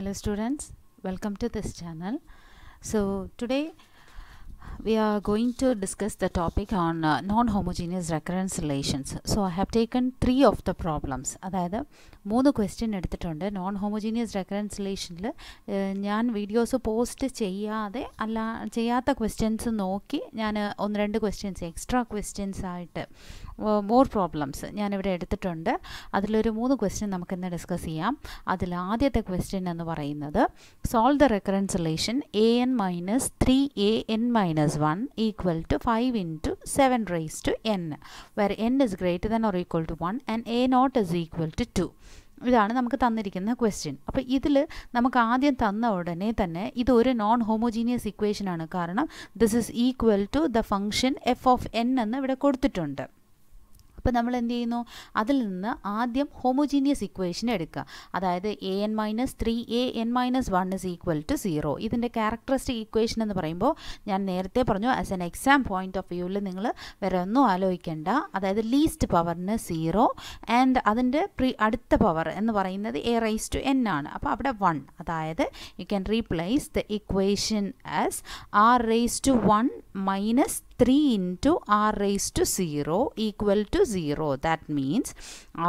Hello students, welcome to this channel. So today we are going to discuss the topic on non-homogeneous recurrence relations. So I have taken 3 of the problems. അതായത് 3 question എടുത്തിട്ടുണ്ട്. Non homogeneous recurrence റിലേഷനിൽ ഞാൻ videos post ചെയ്യാത്ത questions നോക്കി ഞാൻ 1-2 questions extra questions ആയിട്ട് more problems ഞാനിവിടെ എടുത്തിട്ടുണ്ട്. അതിലൊരു 3 ക്വസ്റ്റ്യൻ നമുക്കിന്ന് ഡിസ്കസ് ചെയ്യാം. അതിൽ ആദ്യത്തെ ക്വസ്റ്റ്യൻ എന്ന് പറയുന്നത് solve the recurrence relation an minus 3an minus 1 equal to 5 into 7 raised to n, where n is greater than or equal to 1 and a naught is equal to 2. ഇതാണ് നമുക്ക് തന്നിരിക്കുന്ന question. അപ്പോൾ ഇതിൽ നമുക്ക് ആദ്യം തന്ന ഉടനെ തന്നെ ഇതൊരു നോൺ ഹോമോജീനിയസ് ഇക്വേഷനാണ്. കാരണം this is equal to the function F of N എന്ന് ഇവിടെ കൊടുത്തിട്ടുണ്ട്. അപ്പോൾ നമ്മൾ എന്ത് ചെയ്യുന്നു, അതിൽ നിന്ന് ആദ്യം ഹോമോജീനിയസ് ഇക്വേഷൻ എടുക്കുക. അതായത് an minus 3an minus 1 is equal to 0. ഇതിൻ്റെ ക്യാരക്ടറിസ്റ്റിക് ഇക്വേഷൻ എന്ന് പറയുമ്പോൾ ഞാൻ നേരത്തെ പറഞ്ഞു, as an exam point of വ്യൂവിൽ നിങ്ങൾ വേറെ ഒന്നും ആലോചിക്കേണ്ട. അതായത് ലീസ്റ്റ് പവറിന് 0 ആൻഡ് അതിൻ്റെ അടുത്ത പവർ എന്ന് പറയുന്നത് a റൈസ് ടു n ആണ്. അപ്പോൾ അവിടെ 1. അതായത് you can replace the equation as r raise to 1 minus 3 into r raised to 0 equal to 0. That means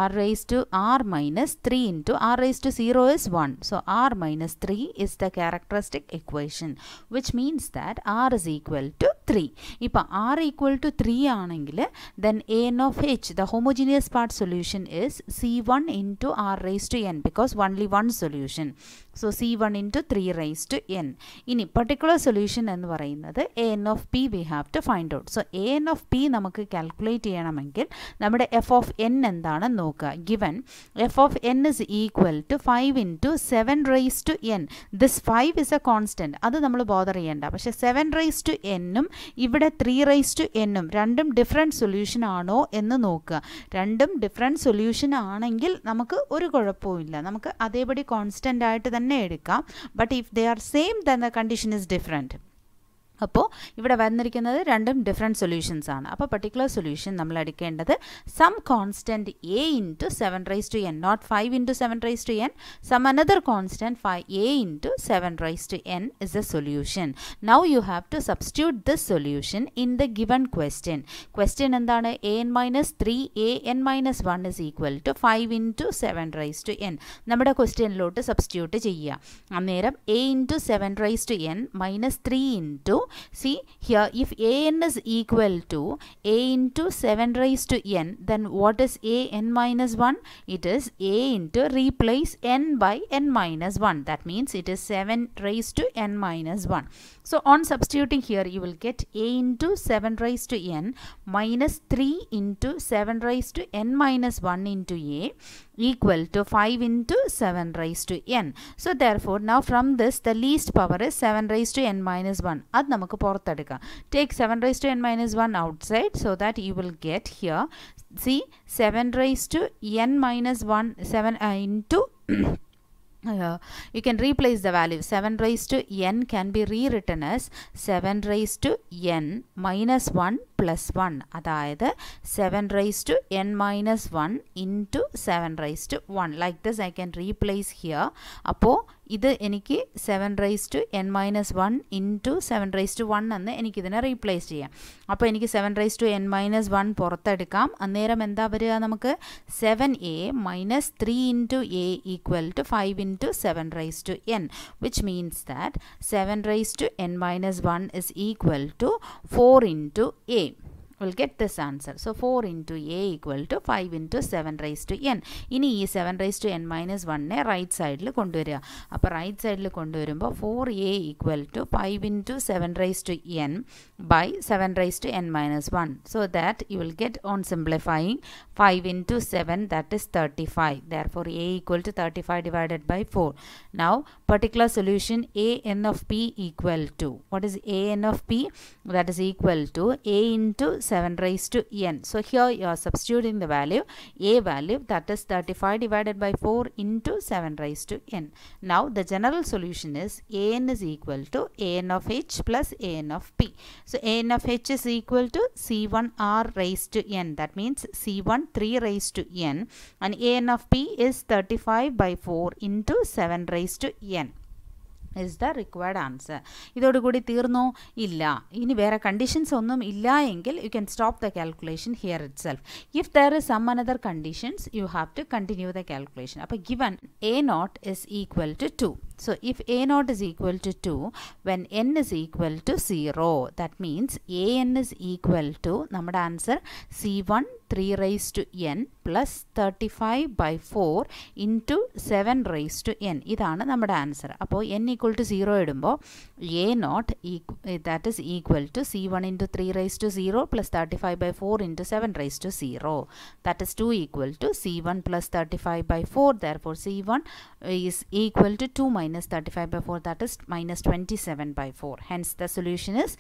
r raised to r minus 3 into r raised to 0 is 1. So r minus 3 is the characteristic equation, which means that r is equal to 3. If r equal to 3 ആണെങ്കിൽ then an of h, the homogeneous part solution is c1 into r raised to n, because only one solution. So c1 into 3 raised to n. ഇനി particular solution എന്ന് പറയുന്നത് an of p we have to find out. So an of p നമുക്ക് calculate ചെയ്യണമെങ്കിൽ നമ്മുടെ f of n എന്താണെന്ന് നോക്കുക. Given f of n is equal to 5 into 7 raised to n. This 5 is a constant. അത് നമ്മൾ bother ചെയ്യേണ്ട. പക്ഷേ 7 raised to n ഉം ഇവിടെ 3 raised to n ഉം രണ്ടും ഡിഫറെൻറ്റ് സൊല്യൂഷൻ ആണോ എന്ന് നോക്കുക. രണ്ടും ഡിഫറെൻറ്റ് സൊല്യൂഷൻ ആണെങ്കിൽ നമുക്ക് ഒരു കുഴപ്പവുമില്ല, നമുക്ക് അതേപടി കോൺസ്റ്റൻ്റ് ആയിട്ട് തന്നെ എടുക്കാം. But if they are same then the condition is different. അപ്പോൾ ഇവിടെ വന്നിരിക്കുന്നത് രണ്ടും ഡിഫറെൻറ്റ് സൊല്യൂഷൻസ് ആണ്. അപ്പോൾ പർട്ടിക്കുലർ സൊല്യൂഷൻ നമ്മൾ എടുക്കേണ്ടത് some constant a into 7 raise to n, not 5 into 7 raise to n, some another constant a into 7 raise to n is a solution. Now you have to substitute this solution in the given question. Question എന്താണ്? an minus 3an minus 1 is equal to 5 into 7 raise to n. നമ്മുടെ ക്വസ്റ്റ്യനിലോട്ട് substitute ചെയ്യുക. അന്നേരം a into 7 raise to n minus 3 into, see here, if an is equal to a into 7 raised to n, then what is a n minus 1? It is a into, replace n by n minus 1. That means it is 7 raised to n minus 1. So on substituting here, you will get a into 7 raised to n minus 3 into 7 raised to n minus 1 into a equal to 5 into 7 raised to n. So therefore now from this the least power is 7 raised to n minus 1. അത് നമുക്ക് പുറത്തെടുക്കാം. Take 7 raised to n minus 1 outside, so that you will get here, see, 7 raised to n minus 1, 7 into you can replace the value. 7 raised to n can be rewritten as 7 raised to n minus 1 plus 1. അതായത് 7 raised to n minus 1 into 7 raised to 1. Like this I can replace here. അപ്പോൾ ഇത് എനിക്ക് 7 raised to n minus 1 into 7 raised to 1 എന്ന് എനിക്കിതിനെ replace ചെയ്യാം. അപ്പോൾ എനിക്ക് 7 raised to n minus 1 പുറത്തെടുക്കാം. അന്നേരം എന്താ വരിക? നമുക്ക് 7a minus 3 into a equal to 5 into 7 raised to n, which means that 7 raised to n minus 1 is equal to 4 into a. We'll get this answer. So 4 into a equal to 5 into 7 raised to n. ഇനി ഈ 7 raised to n minus 1നെ right സൈഡിൽ കൊണ്ടുവരിക. അപ്പോൾ right സൈഡിൽ കൊണ്ടുവരുമ്പോൾ 4a equal to 5 into 7 raised to n by 7 raised to n minus 1. So that you will get, on simplifying, 5 into 7, that is 35. Therefore a equal to 35 divided by 4. Now particular solution a n of p equal to, what is a n of p? That is equal to a into 7 raised to n. So here you are substituting the value, a value, that is 35 divided by 4 into 7 raised to n. Now the general solution is an is equal to an of h plus an of p. So an of h is equal to c1 r raised to n. That means c1 3 raised to n, and an of p is 35 by 4 into 7 raised to n. is the required answer. ഇതോടുകൂടി തീർന്നോ? ഇല്ല. ഇനി വേറെ conditions ഒന്നും ഇല്ല എങ്കിൽ you can stop the calculation here itself. If there is some another conditions, you have to continue the calculation. അപ്പോൾ given a naught is equal to 2. So if a naught is equal to 2, when n is equal to 0, that means an is equal to നമ്മുടെ answer c1 3 raised to n plus 35 by 4 into 7 raised to n. ഇതാണ് നമ്മുടെ answer. അപ്പോൾ n equal to 0 ഇടുമ്പോൾ a naught that is equal to c1 into 3 raised to 0 plus 35 by 4 into 7 raised to 0. That is 2 equal to c1 plus 35 by 4. Therefore c1 is equal to 2 minus 35 by 4, that is minus 27 by 4. Hence the solution is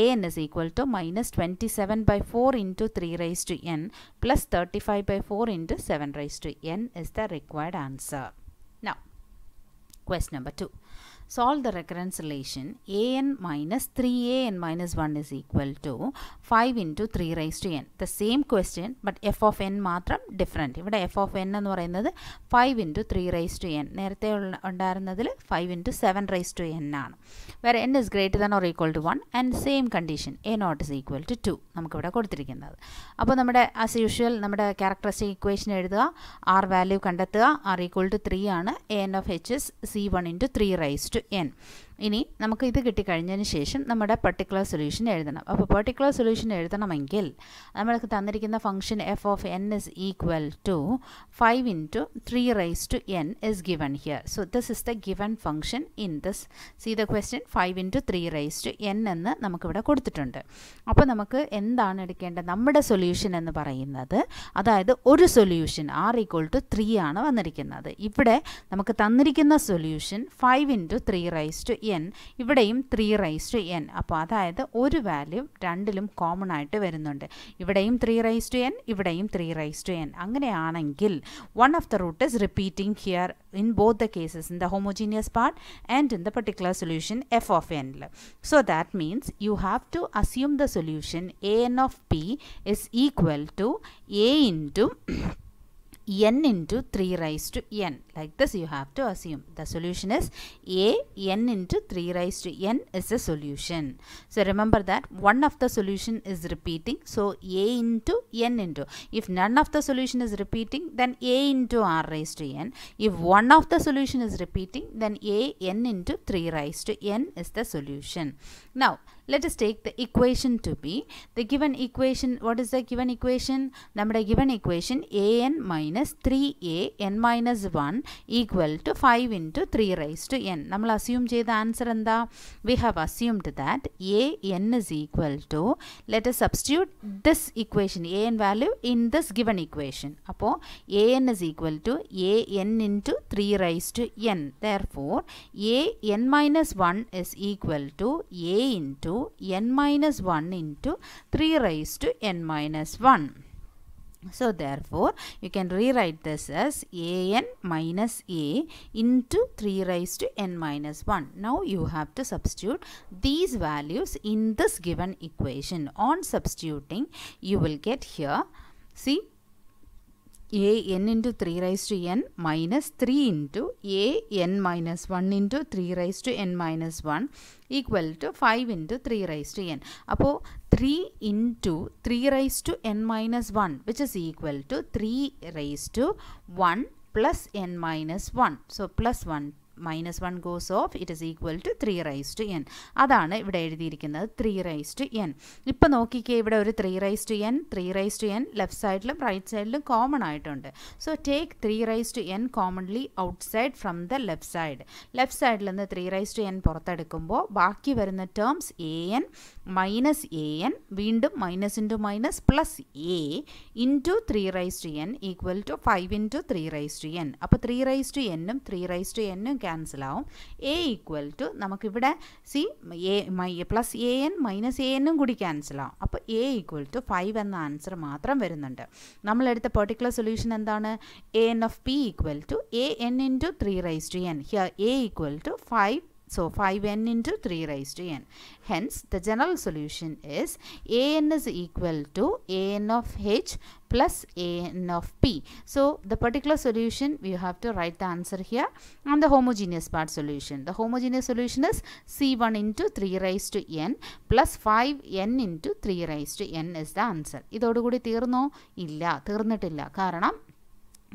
an is equal to minus 27 by 4 into 3 raised to n plus 35 by 4 into 7 raised to n is the required answer. Now, question number 2. Solve the recurrence relation an minus 3an minus 1 is equal to 5 into 3 raised to n. The same question, but f of n മാത്രം different. ഇവിടെ f of n എന്ന് പറയുന്നത് 5 into 3 raised to n. നേരത്തെ ഉണ്ടായിരുന്നതിൽ 5 into 7 raised to n ആണ്. Where n is greater than or equal to 1 and same condition a naught is equal to 2. നമുക്കിവിടെ കൊടുത്തിരിക്കുന്നത്. അപ്പോൾ നമ്മുടെ as usual നമ്മുടെ characteristic equation എഴുതുക, r value കണ്ടെത്തുക, r equal to 3 ആണ്, an of h is c1 into 3 raised to n. ഇനി നമുക്ക് ഇത് കിട്ടിക്കഴിഞ്ഞതിന് ശേഷം നമ്മുടെ പർട്ടിക്കുലർ സൊല്യൂഷൻ എഴുതണം. അപ്പോൾ പർട്ടിക്കുലർ സൊല്യൂഷൻ എഴുതണമെങ്കിൽ നമ്മൾക്ക് തന്നിരിക്കുന്ന function f of n is equal to 5 into 3 raised to n is given here. So this is the given function in this. See the question, 5 into 3 raised to n എന്ന് നമുക്കിവിടെ കൊടുത്തിട്ടുണ്ട്. അപ്പോൾ നമുക്ക് എന്താണ് എടുക്കേണ്ടത്? നമ്മുടെ സൊല്യൂഷൻ എന്ന് പറയുന്നത്, അതായത് ഒരു സൊല്യൂഷൻ r equal to 3 ആണ് വന്നിരിക്കുന്നത്. ഇവിടെ നമുക്ക് തന്നിരിക്കുന്ന solution 5 into 3 raised to n, ഇവിടെയും 3 raised to n. അപ്പോൾ അതായത് ഒരു വാല്യൂ രണ്ടിലും കോമൺ ആയിട്ട് വരുന്നുണ്ട്. ഇവിടെയും 3 raised to n, ഇവിടെയും 3 raised to n. അങ്ങനെയാണെങ്കിൽ one of the root is repeating here in both the cases, in the homogeneous part and in the particular solution f of n. So that means you have to assume the solution an of p is equal to a into n into 3 raised to n. Like this you have to assume. The solution is a n into 3 raised to n is the solution. So remember that one of the solution is repeating. So a into n into. If none of the solution is repeating, then a into r raised to n. If one of the solution is repeating, then a n into 3 raised to n is the solution. Now let us take the equation to be the given equation. What is the given equation? നമ്മുടെ given equation an minus 3a n minus 1 equal to 5 into 3 raised to n. നമ്മൾ assume ചെയ്ത answer എന്താ? We have assumed that a n is equal to, let us substitute this equation a n value in this given equation. അപ്പോൾ a n is equal to a n into 3 raised to n. Therefore a n minus 1 is equal to a into n minus 1 into 3 raised to n minus 1. So therefore you can rewrite this as an minus a into 3 raised to n minus 1. Now you have to substitute these values in this given equation. On substituting, you will get here, see, a n into 3 raised to n minus 3 into a n minus 1 into 3 raised to n minus 1 equal to 5 into 3 raised to n. അപ്പോൾ 3 into 3 raised to n minus 1, which is equal to 3 raised to 1 plus n minus 1. So plus 1 minus 1 goes off, it is equal to 3 raised to n. അതാണ് ഇവിടെ എഴുതിയിരിക്കുന്നത് 3 raised to n. ഇപ്പോൾ നോക്കിക്കേ, ഇവിടെ ഒരു 3 raised to n, 3 raised to n left സൈഡിലും right സൈഡിലും common ആയിട്ടുണ്ട്. So take 3 raised to n commonly outside from the left side. Left സൈഡിൽ നിന്ന് 3 raised to n പുറത്തെടുക്കുമ്പോൾ ബാക്കി വരുന്ന terms a n minus a n, വീണ്ടും minus into minus plus a into 3 raised to n equal to 5 into 3 raised to n. അപ്പോൾ 3 raised to n ഉം 3 raised to n ഉം cancel ആവും. A equal to നമുക്കിവിടെ C A plus A N minus A എന്നും കൂടി cancel ആവും. അപ്പോൾ A equal to 5 എന്ന ആൻസർ മാത്രം വരുന്നുണ്ട്. നമ്മളെടുത്ത പെർട്ടിക്കുലർ സൊല്യൂഷൻ എന്താണ്? A n of p equal to a n into 3 raised to n. Here a equal to 5 So 5n into 3 raised to n. Hence, the general solution is an is equal to an of h plus an of p. So the particular solution, we have to write the answer here, and the homogeneous part solution. The homogeneous solution is c1 into 3 raised to n plus 5n into 3 raised to n is the answer. ഇതോടുകൂടി തീർന്നോ? ഇല്ല, തീർന്നിട്ടില്ല. കാരണം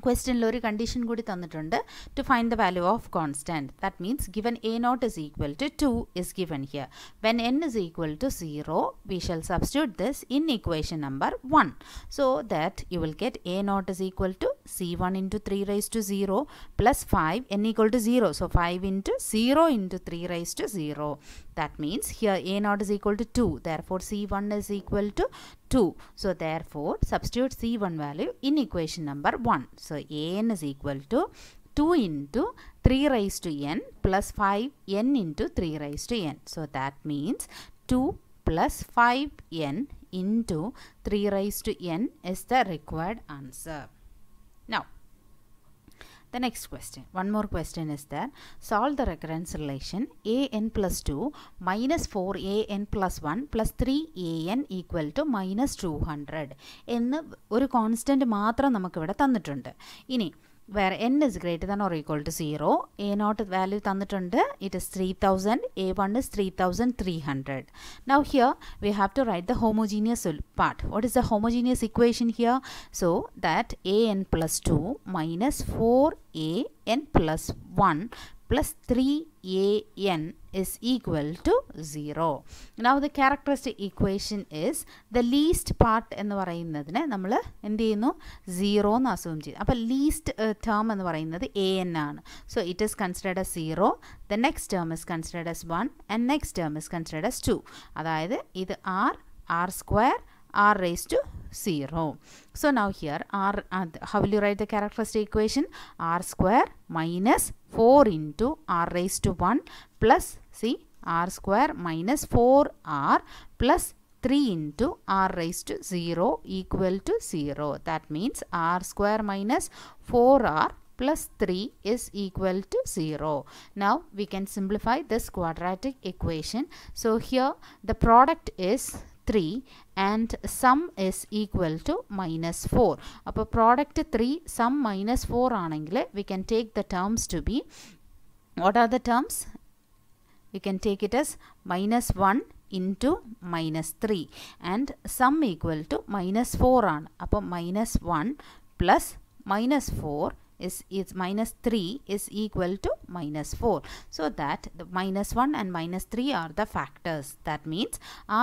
question lori condition kudi thannitunde to find the value of constant. That means given a naught is equal to 2 is given here. When n is equal to 0, we shall substitute this in equation number 1. So that you will get a naught is equal to c1 into 3 raised to 0 plus 5, n equal to 0. So 5 into 0 into 3 raised to 0. That means here a naught is equal to 2. Therefore c1 is equal to 2. So therefore substitute c1 value in equation number 1. So an is equal to 2 into 3 raised to n plus 5n into 3 raised to n. So that means 2 plus 5n into 3 raised to n is the required answer. Now the next question, one more question is there. Solve the recurrence relation an plus 2 minus 4an plus 1 plus 3an equal to minus 200 എന്ന് ഒരു constant മാത്രം നമുക്ക് ഇവിടെ തന്നിട്ടുണ്ട്. ഇനി where n is greater than or equal to 0, a naught value തന്നിട്ടുണ്ട്, it is 3000, a1 is 3300. Now here we have to write the homogeneous part. What is the homogeneous equation here? So that an plus 2 minus 4an plus 1 plus 3an is equal to 0. Now the characteristic equation is the least part എന്ന് പറയുന്നതിനെ നമ്മൾ എന്ത് ചെയ്യുന്നു? 0 എന്ന് assume ചെയ്യും. അപ്പോൾ least term എന്ന് പറയുന്നത് an ആണ്. So it is considered as 0. The next term is considered as 1 and next term is considered as 2. അതായത് ഇത് r square r raised to 0. So now here r, how will you write the characteristic equation? R square minus 4 into r raised to 1 plus r square minus 4r plus 3 into r raised to 0 equal to 0. That means r square minus 4r plus 3 is equal to 0. Now we can simplify this quadratic equation. So here the product is 3 and sum is equal to minus 4. അപ്പോൾ product 3, sum minus 4 ആണെങ്കിൽ we can take the terms to be, what are the terms? We can take it as minus 1 into minus 3 and sum equal to minus 4 ആണ്. അപ്പോൾ minus 1 plus minus 4 is minus 3 is equal to minus 4. So that the minus 1 and minus 3 are the factors. That means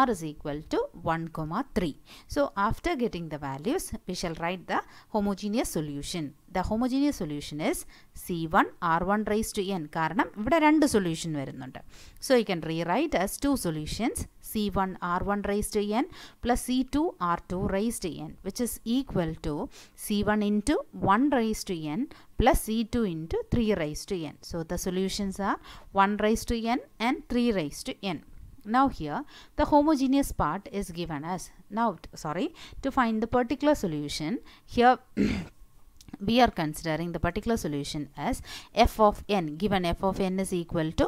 r is equal to 1, 3. So after getting the values, we shall write the homogeneous solution. The homogeneous solution is c1 r1 raised to n. കാരണം ഇവിടെ രണ്ട് solution വരുന്നുണ്ട്. So you can rewrite as two solutions, c1 r1 raised to n plus c2 r2 raised to n, which is equal to c1 into 1 raised to n plus c2 into 3 raised to n. So the solutions are 1 raised to n and 3 raised to n. Now here the homogeneous part is given as, now to find the particular solution, here we are considering the particular solution as f of n. Given f of n is equal to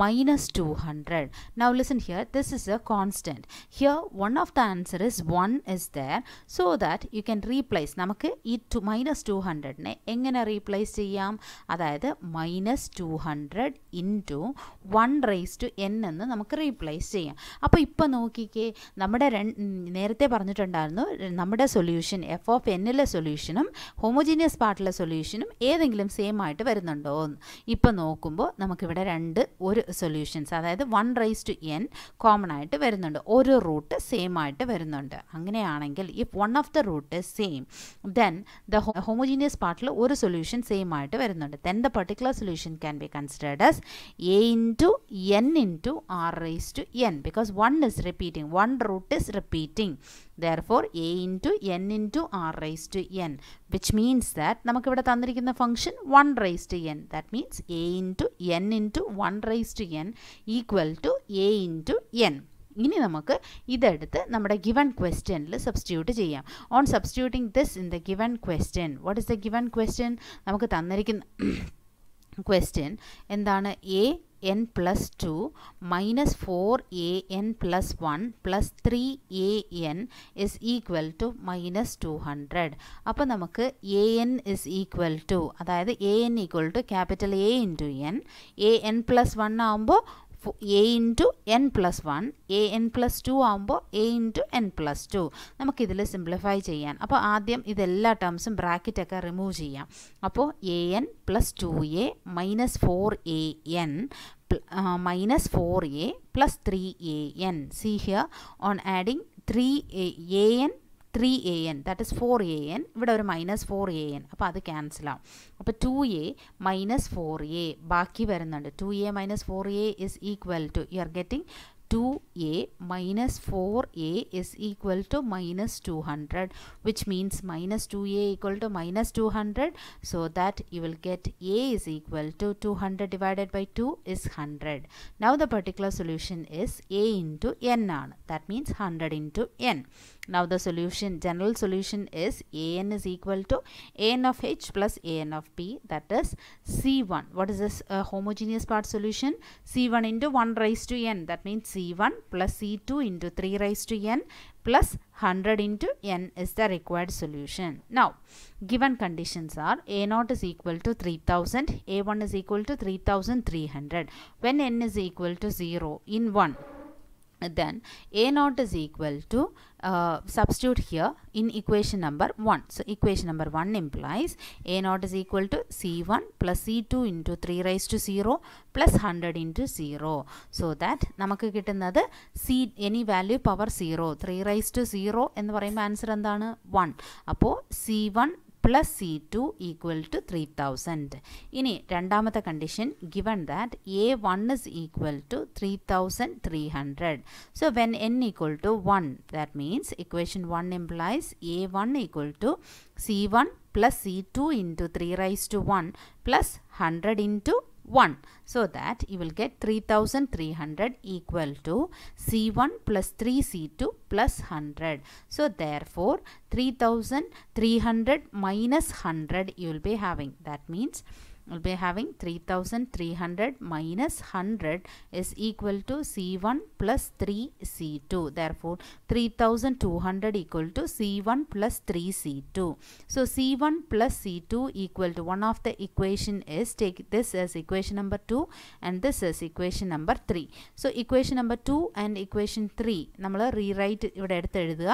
minus 200. Now listen here, this is a constant. Here one of the answer is 1 is there, so that you can replace. നമുക്ക് ഈ minus 200നെ എങ്ങനെ replace ചെയ്യാം? അതായത് minus 200 into 1 raised to n എന്ന് നമുക്ക് replace ചെയ്യാം. അപ്പോൾ ഇപ്പോൾ നോക്കിക്കേ, നമ്മുടെ നേരത്തെ പറഞ്ഞിട്ടുണ്ടായിരുന്നു നമ്മുടെ സൊല്യൂഷൻ f of n-ലെ സൊല്യൂഷനും homogeneous പാർട്ടിലെ സൊല്യൂഷനും ഏതെങ്കിലും സെയിം ആയിട്ട് വരുന്നുണ്ടോ എന്ന് ഇപ്പോൾ നോക്കുമ്പോൾ നമുക്കിവിടെ ഒരു സൊല്യൂഷൻസ്, അതായത് 1 raised to n കോമൺ ആയിട്ട് വരുന്നുണ്ട്, ഒരു റൂട്ട് സെയിം ആയിട്ട് വരുന്നുണ്ട്. അങ്ങനെയാണെങ്കിൽ if one of the root is same, then the homogeneous പാർട്ടിൽ ഒരു സൊല്യൂഷൻ സെയിം ആയിട്ട് വരുന്നുണ്ട്. Then the particular solution can be considered as a into n into r raised to n, because 1 is repeating, one root is repeating. Therefore a into n into r raised to n, which means that നമുക്ക് ഇവിടെ തന്നിരിക്കുന്ന function 1 raised to n. That means a into n into 1 raised to n equal to a into n. ഇനി നമുക്ക് ഇതെടുത്ത് നമ്മുടെ given questionൽ substitute ചെയ്യാം. On substituting this in the given question, what is the given question? നമുക്ക് തന്നിരിക്കുന്ന question എന്താണ്? a n plus 2 minus 4an plus 1 plus 3an is equal to minus 200. അപ്പോൾ നമുക്ക് an is equal to, അതായത് an equal to capital A into n, an plus 1 ആകുമ്പോൾ a into n plus 1, an plus 2 ആകുമ്പോൾ a into n plus 2. നമുക്കിതിൽ simplify ചെയ്യാൻ, അപ്പോൾ ആദ്യം ഇതെല്ലാ ടേംസും ബ്രാക്കറ്റൊക്കെ റിമൂവ് ചെയ്യാം. അപ്പോൾ an plus 2a minus 4an minus 4a plus 3an. See here, on adding 3an 3an, that is 4an, ഇവിടെ ഒരു minus 4an, അപ്പോൾ അത് ക്യാൻസൽ ആവും. അപ്പോൾ 2a minus 4a ബാക്കി വരുന്നുണ്ട്. 2a minus 4a is equal to, you are getting 2a minus 4a is equal to minus 200, which means minus 2a equal to minus 200, so that you will get a is equal to 200 divided by 2 is 100. Now the particular solution is a into n ആണ്. That means 100 into n. Now the solution, general solution is an is equal to an of h plus an of p, that is c1. What is this homogeneous part solution? c1 into 1 raised to n, that means c1 plus c2 into 3 raised to n plus 100 into n is the required solution. Now given conditions are a0 is equal to 3000, a1 is equal to 3300. When n is equal to 0 in 1, then a0 is equal to, substitute here in equation number 1. So equation number 1 implies a0 is equal to c1 plus c2 into 3 raised to 0 plus 100 into 0. So that നമുക്ക് കിട്ടുന്നത് c any value power 0, 3 raised to 0 എന്ന് പറയുമ്പോൾ answer എന്താണ്? 1. അപ്പോൾ c1 plus c2 equal to 3000. ഇനി രണ്ടാമത്തെ condition, given that a1 is equal to 3300. So when n equal to 1, that means equation 1 implies a1 equal to c1 plus c2 into 3 raised to 1 plus 100 into 1. So that you will get 3300 equal to c1 plus 3c2 plus 100. So therefore 3300 minus 100 you will be having. That means we'll be having 3300 minus 100 is equal to c1 plus 3c2. Therefore 3200 equal to c1 plus 3c2. So c1 plus c2 equal to, one of the equation is, take this as equation number 2 and this is equation number 3. So equation number 2 and equation 3 നമ്മൾ rewrite ഇവിടെ എടുത്ത് എഴുതുക.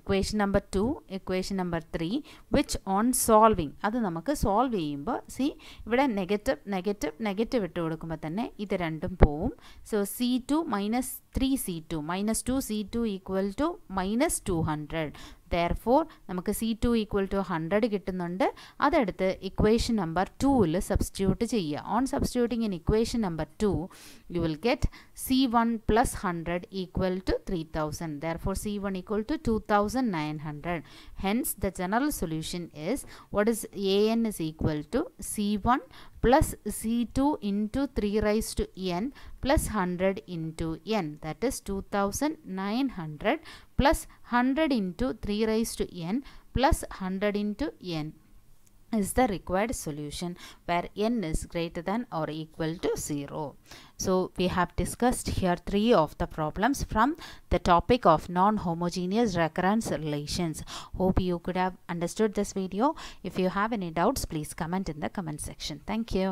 equation number 2, equation number 3, which on solving, അത് നമുക്ക് solve ചെയ്യുമ്പോൾ see ഇവിടെ negative ഇട്ട് കൊടുക്കുമ്പോൾ തന്നെ ഇത് രണ്ടും പോവും. So c2 minus 3c2 minus 2c2 equal to minus 200. therefore നമുക്ക് c2 equal to 100 കിട്ടുന്നുണ്ട്. അതെടുത്ത് ഇക്വേഷൻ നമ്പർ 2ൽ സബ്സ്റ്റിറ്റ്യൂട്ട് ചെയ്യുക. On substituting in equation number 2 you will get c1 plus 100 equal to 3000. therefore c1 equal to 2900. hence the general solution is, what is an is equal to c1 plus c2 into 3 raised to n plus 100 into n, that is 2900 plus 100 into 3 raised to n plus 100 into n is the required solution where n is greater than or equal to 0. So we have discussed here 3 of the problems from the topic of non-homogeneous recurrence relations. Hope you could have understood this video. If you have any doubts, please comment in the comment section. Thank you.